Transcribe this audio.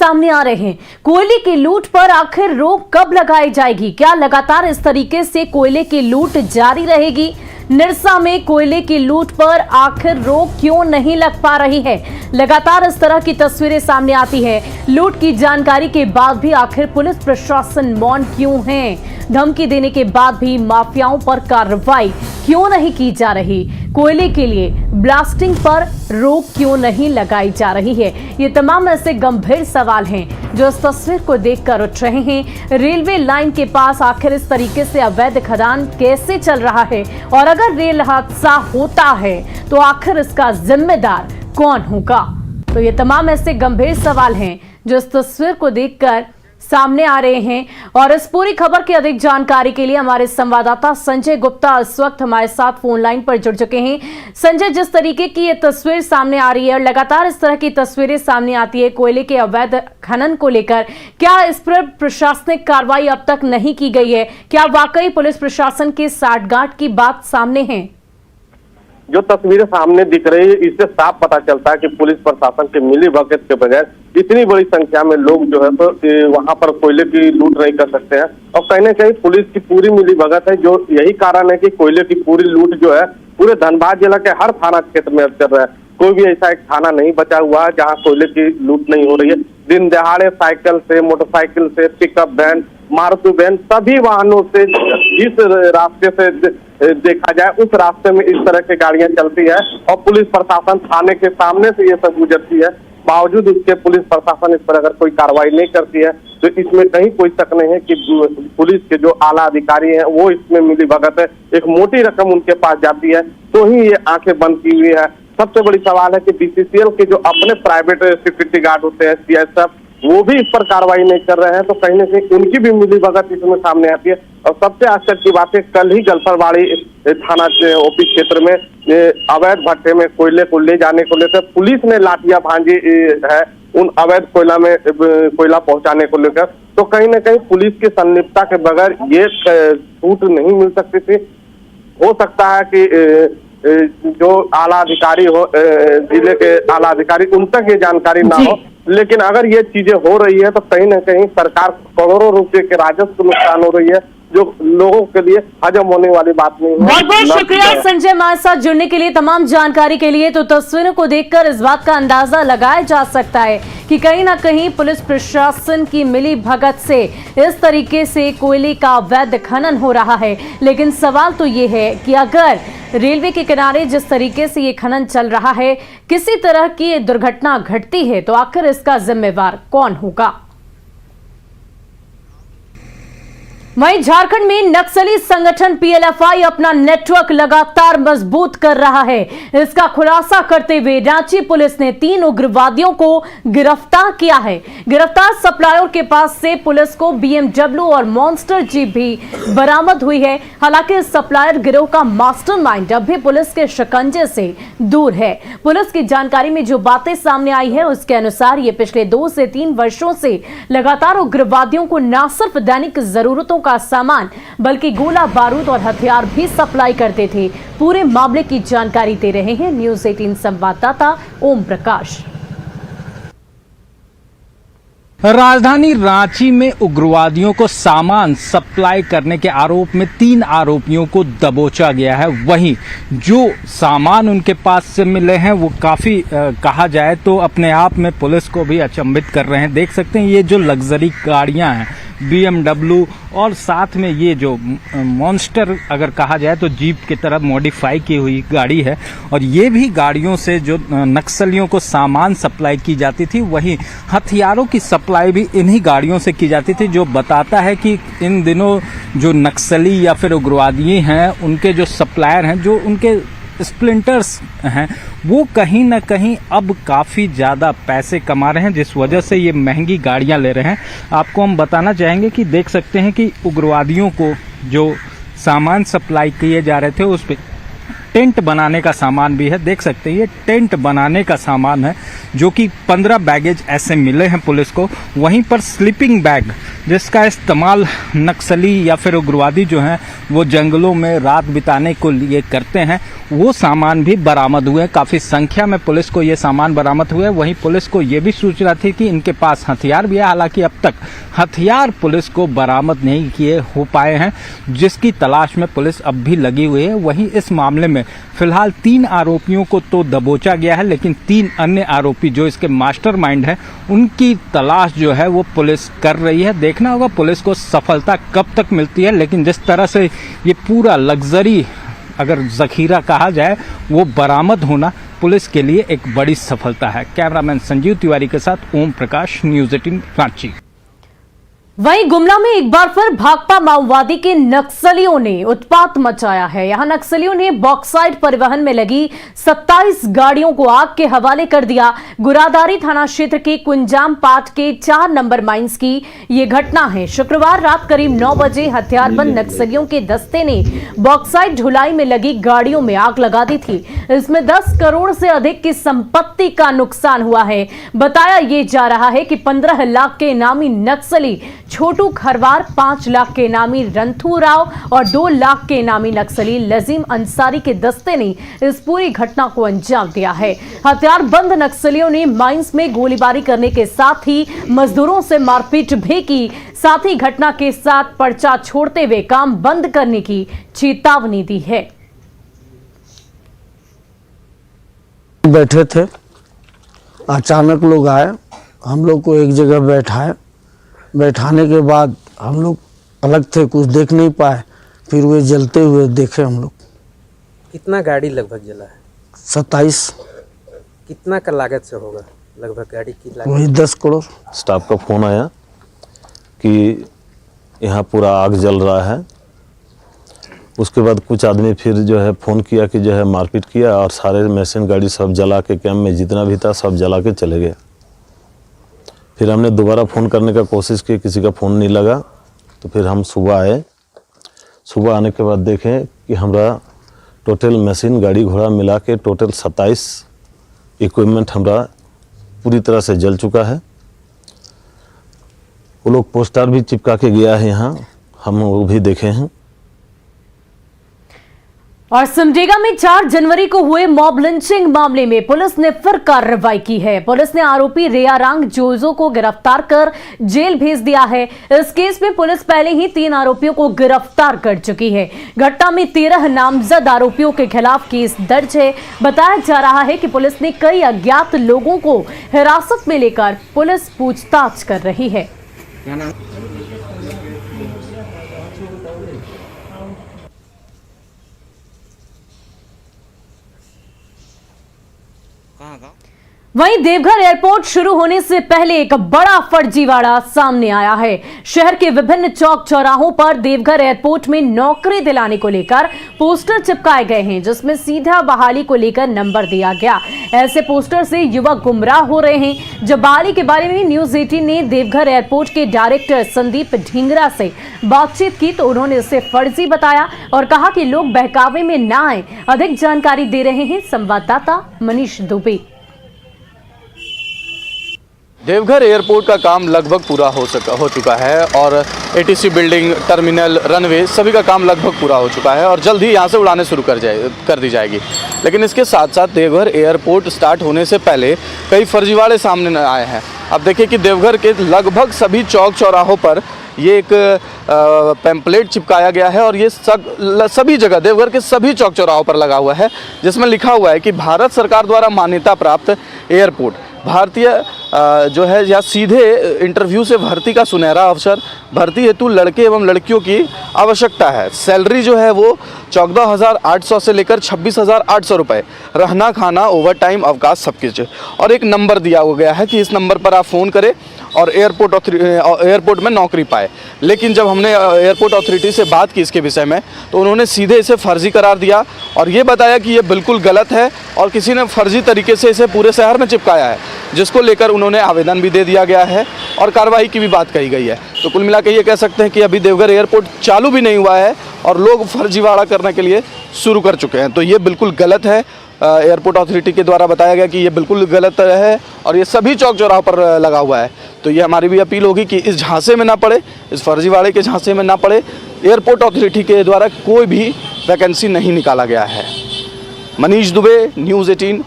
सामने आ रहे हैं। कोयले की लूट पर आखिर रोक कब लगाई जाएगी? क्या लगातार इस तरीके से कोयले की लूट जारी रहेगी? निरसा में कोयले की लूट पर आखिर रोक क्यों नहीं लग पा रही है? लगातार इस तरह की तस्वीरें सामने आती है। लूट की जानकारी के बाद भी आखिर पुलिस प्रशासन मौन क्यों है? धमकी देने के बाद भी माफियाओं पर कार्रवाई क्यों नहीं की जा रही? कोयले के लिए ब्लास्टिंग पर रोक क्यों नहीं लगाई जा रही है? ये तमाम ऐसे गंभीर सवाल हैं जो इस तस्वीर को देखकर उठ रहे हैं। रेलवे लाइन के पास आखिर इस तरीके से अवैध खदान कैसे चल रहा है? और अगर रेल हादसा होता है तो आखिर इसका जिम्मेदार कौन होगा? तो ये तमाम ऐसे गंभीर सवाल हैं जो इस तस्वीर को देखकर सामने आ रहे हैं। और इस पूरी खबर की अधिक जानकारी के लिए हमारे संवाददाता संजय गुप्ता इस वक्त हमारे साथ फोन लाइन पर जुड़ चुके हैं। संजय, जिस तरीके की ये तस्वीर सामने आ रही है और लगातार इस तरह की तस्वीरें सामने आती है कोयले के अवैध खनन को लेकर, क्या इस पर प्रशासनिक कार्रवाई अब तक नहीं की गई है? क्या वाकई पुलिस प्रशासन की साठगांठ की बात सामने है? जो तस्वीरें सामने दिख रही है इससे साफ पता चलता है कि पुलिस प्रशासन के मिली भगत के बगैर इतनी बड़ी संख्या में लोग जो है तो वहां पर कोयले की लूट नहीं कर सकते हैं। और कहीं ना कहीं पुलिस की पूरी मिली भगत है, जो यही कारण है कि कोयले की पूरी लूट जो है पूरे धनबाद जिला के हर थाना क्षेत्र में चल रहा है। कोई भी ऐसा एक थाना नहीं बचा हुआ है जहाँ कोयले की लूट नहीं हो रही है। दिन दहाड़े साइकिल से, मोटरसाइकिल से, पिकअप वैन, मारुति वैन, सभी वाहनों से जिस रास्ते से देखा जाए उस रास्ते में इस तरह की गाड़ियां चलती है और पुलिस प्रशासन थाने के सामने से ये सब गुजरती है। बावजूद उसके पुलिस प्रशासन इस पर अगर कोई कार्रवाई नहीं करती है तो इसमें कहीं कोई शक नहीं है कि पुलिस के जो आला अधिकारी हैं वो इसमें मिली भगत है। एक मोटी रकम उनके पास जाती है तो ही ये आंखें बंद की हुई है। सबसे बड़ी सवाल है कि बीसीसीएल के जो अपने प्राइवेट सिक्योरिटी गार्ड होते हैं, सीएसएफ, वो भी इस पर कार्रवाई नहीं कर रहे हैं। तो कहीं ना कहीं उनकी भी मिली भगत इसमें सामने आती है। और सबसे आश्चर्य की बात है, कल ही गलफरवाड़ी थाना ओपी क्षेत्र में अवैध भट्टे में कोयले को ले जाने को लेकर पुलिस ने लाठियां भांजी है उन अवैध कोयला पहुंचाने को लेकर। तो कहीं ना कहीं पुलिस की संलिप्तता के बगैर ये छूट नहीं मिल सकती थी। हो सकता है कि जो आला अधिकारी हो, जिले के आला अधिकारी, उन तक ये जानकारी ना हो, लेकिन अगर ये चीजें हो रही है तो कहीं ना कहीं सरकार करोड़ों रुपए के राजस्व नुकसान हो रही है, जो लोगों के लिए हजम होने वाली बात नहीं है। बहुत बहुत शुक्रिया संजय, हमारे साथ जुड़ने के लिए, तमाम जानकारी के लिए। तो तस्वीरों को देखकर इस बात का अंदाजा लगाया जा सकता है कि कहीं ना कहीं पुलिस प्रशासन की मिली भगत से इस तरीके से कोयले का अवैध खनन हो रहा है। लेकिन सवाल तो ये है कि अगर रेलवे के किनारे जिस तरीके से ये खनन चल रहा है, किसी तरह की दुर्घटना घटती है तो आखिर इसका जिम्मेवार कौन होगा? वहीं झारखंड में नक्सली संगठन पीएलएफआई अपना नेटवर्क लगातार मजबूत कर रहा है। इसका खुलासा करते हुए रांची पुलिस ने 3 उग्रवादियों को गिरफ्तार किया है। गिरफ्तार सप्लायर के पास से पुलिस को बीएमडब्ल्यू और मॉन्स्टर जीप भी बरामद हुई है। हालांकि इस सप्लायर गिरोह का मास्टरमाइंड अब भी पुलिस के शिकंजे से दूर है। पुलिस की जानकारी में जो बातें सामने आई है उसके अनुसार ये पिछले 2 से 3 वर्षों से लगातार उग्रवादियों को न सिर्फ दैनिक जरूरतों का सामान बल्कि गोला बारूद और हथियार भी सप्लाई करते थे। पूरे मामले की जानकारी दे रहे हैं न्यूज़ 18 संवाददाता ओम प्रकाश। राजधानी रांची में उग्रवादियों को सामान सप्लाई करने के आरोप में 3 आरोपियों को दबोचा गया है। वहीं जो सामान उनके पास से मिले हैं वो काफी कहा जाए तो अपने आप में पुलिस को भी अचंभित कर रहे हैं। देख सकते हैं ये जो लग्जरी गाड़ियां हैं, बीएमडब्ल्यू और साथ में ये जो मॉन्स्टर अगर कहा जाए तो जीप की तरह मॉडिफाई की हुई गाड़ी है। और ये भी गाड़ियों से जो नक्सलियों को सामान सप्लाई की जाती थी, वहीं हथियारों की सप्लाई भी इन्हीं गाड़ियों से की जाती थी, जो बताता है कि इन दिनों जो नक्सली या फिर उग्रवादी हैं उनके जो सप्लायर हैं, जो उनके स्प्लिंटर्स हैं, वो कहीं ना कहीं अब काफ़ी ज़्यादा पैसे कमा रहे हैं, जिस वजह से ये महंगी गाड़ियां ले रहे हैं। आपको हम बताना चाहेंगे कि देख सकते हैं कि उग्रवादियों को जो सामान सप्लाई किए जा रहे थे उस पर टेंट बनाने का सामान भी है। देख सकते हैं ये टेंट बनाने का सामान है, जो कि 15 बैगेज ऐसे मिले हैं पुलिस को। वहीं पर स्लीपिंग बैग जिसका इस्तेमाल नक्सली या फिर उग्रवादी जो हैं वो जंगलों में रात बिताने को लिए करते हैं, वो सामान भी बरामद हुए। काफ़ी संख्या में पुलिस को ये सामान बरामद हुए। वहीं पुलिस को ये भी सूचना थी कि इनके पास हथियार भी है, हालांकि अब तक हथियार पुलिस को बरामद नहीं किए हो पाए हैं, जिसकी तलाश में पुलिस अब भी लगी हुई है। वहीं इस मामले में फिलहाल 3 आरोपियों को तो दबोचा गया है, लेकिन 3 अन्य आरोपी जो इसके मास्टरमाइंड हैं उनकी तलाश जो है वो पुलिस कर रही है। देखना होगा पुलिस को सफलता कब तक मिलती है, लेकिन जिस तरह से ये पूरा लग्जरी अगर जखीरा कहा जाए वो बरामद होना पुलिस के लिए एक बड़ी सफलता है। कैमरामैन संजीव तिवारी के साथ ओम प्रकाश, न्यूज़ 18 रांची। वहीं गुमला में एक बार फिर भाकपा माओवादी के नक्सलियों ने उत्पात मचाया है। यहां नक्सलियों ने बॉक्साइट परिवहन में लगी 27 गाड़ियों को आग के हवाले कर दिया। गुरादारी थाना क्षेत्र के कुंजाम पाट के 4 नंबर माइंस की ये घटना है। शुक्रवार रात करीब 9 बजे हथियारबंद नक्सलियों के दस्ते ने बॉक्साइट ढुलाई में लगी गाड़ियों में आग लगा दी थी। इसमें 10 करोड़ से अधिक की संपत्ति का नुकसान हुआ है। बताया ये जा रहा है कि 15 लाख के इनामी नक्सली छोटू खरवार, 5 लाख के इनामी रंथू राव और 2 लाख के इनामी नक्सली लजीम अंसारी के दस्ते ने इस पूरी घटना को अंजाम दिया है। हथियारबंद नक्सलियों ने माइंस में गोलीबारी करने के साथ ही मजदूरों से मारपीट भी की। साथ ही घटना के साथ पर्चा छोड़ते हुए काम बंद करने की चेतावनी दी है। बैठे थे, अचानक लोग आए, हम लोग को एक जगह बैठाए। बैठाने के बाद हम लोग अलग थे, कुछ देख नहीं पाए। फिर वे जलते हुए देखे हम लोग। कितना गाड़ी लगभग जला है? 27। कितना का लागत से होगा लगभग गाड़ी की लागत? वही 10 करोड़। स्टाफ का फ़ोन आया कि यहाँ पूरा आग जल रहा है। उसके बाद कुछ आदमी फिर जो है फ़ोन किया कि जो है मारपीट किया और सारे मशीन गाड़ी सब जला के कैंप में जितना भी था सब जला के चले गए। फिर हमने दोबारा फ़ोन करने का कोशिश की, किसी का फ़ोन नहीं लगा। तो फिर हम सुबह आए। सुबह आने के बाद देखें कि हमारा टोटल मशीन गाड़ी घोड़ा मिला के टोटल 27 इक्विपमेंट हमारा पूरी तरह से जल चुका है। वो लोग पोस्टर भी चिपका के गया है यहाँ, हम वो भी देखे हैं। और सिमडेगा में 4 जनवरी को हुए मॉब लिंचिंग मामले में पुलिस ने फिर कार्रवाई की है। पुलिस ने आरोपी रेयारांग जोजो को गिरफ्तार कर जेल भेज दिया है। इस केस में पुलिस पहले ही 3 आरोपियों को गिरफ्तार कर चुकी है। घटना में 13 नामजद आरोपियों के खिलाफ केस दर्ज है। बताया जा रहा है कि पुलिस ने कई अज्ञात लोगों को हिरासत में लेकर पुलिस पूछताछ कर रही है। वहीं देवघर एयरपोर्ट शुरू होने से पहले एक बड़ा फर्जीवाड़ा सामने आया है। शहर के विभिन्न चौक चौराहों पर देवघर एयरपोर्ट में नौकरी दिलाने को लेकर पोस्टर चिपकाए गए हैं, जिसमें सीधा बहाली को लेकर नंबर दिया गया। ऐसे पोस्टर से युवक गुमराह हो रहे हैं। जब बहाली के बारे में न्यूज़ 18 ने देवघर एयरपोर्ट के डायरेक्टर संदीप ढींगरा से बातचीत की तो उन्होंने इसे फर्जी बताया और कहा कि लोग बहकावे में ना आए। अधिक जानकारी दे रहे हैं संवाददाता मनीष दुबे। देवघर एयरपोर्ट का काम लगभग पूरा हो चुका है और एटीसी बिल्डिंग, टर्मिनल, रनवे सभी का काम लगभग पूरा हो चुका है और जल्द ही यहाँ से उड़ानें शुरू कर दी जाएगी। लेकिन इसके साथ साथ देवघर एयरपोर्ट स्टार्ट होने से पहले कई फर्जीवाड़े सामने आए हैं। अब देखिए कि देवघर के लगभग सभी चौक चौराहों पर ये एक पैम्पलेट चिपकाया गया है और ये सभी जगह देवघर के सभी चौक चौराहों पर लगा हुआ है, जिसमें लिखा हुआ है कि भारत सरकार द्वारा मान्यता प्राप्त एयरपोर्ट, भारतीय जो है या सीधे इंटरव्यू से भर्ती का सुनहरा अवसर, भर्ती हेतु लड़के एवं लड़कियों की आवश्यकता है। सैलरी जो है वो 14,800 से लेकर 26,800 रुपये, रहना खाना ओवर टाइम अवकाश सब कुछ। और एक नंबर दिया गया है कि इस नंबर पर आप फ़ोन करें और एयरपोर्ट में नौकरी पाए। लेकिन जब हमने एयरपोर्ट अथॉरिटी से बात की इसके विषय में तो उन्होंने सीधे इसे फर्जी करार दिया और ये बताया कि ये बिल्कुल गलत है और किसी ने फर्जी तरीके से इसे पूरे शहर में चिपकाया है, जिसको लेकर उन्होंने आवेदन भी दे दिया गया है और कार्रवाई की भी बात कही गई है। तो कुल मिला के ये कह सकते हैं कि अभी देवघर एयरपोर्ट चालू भी नहीं हुआ है और लोग फर्जीवाड़ा करने के लिए शुरू कर चुके हैं। तो ये बिल्कुल गलत है एयरपोर्ट अथॉरिटी के द्वारा बताया गया कि ये बिल्कुल गलत है और ये सभी चौक चौराहों पर लगा हुआ है। तो ये हमारी भी अपील होगी कि इस झांसे में ना पड़े, इस फर्जीवाड़े के झांसे में ना पड़े। एयरपोर्ट अथॉरिटी के द्वारा कोई भी वैकेंसी नहीं निकाला गया है। मनीष दुबे, न्यूज़ 18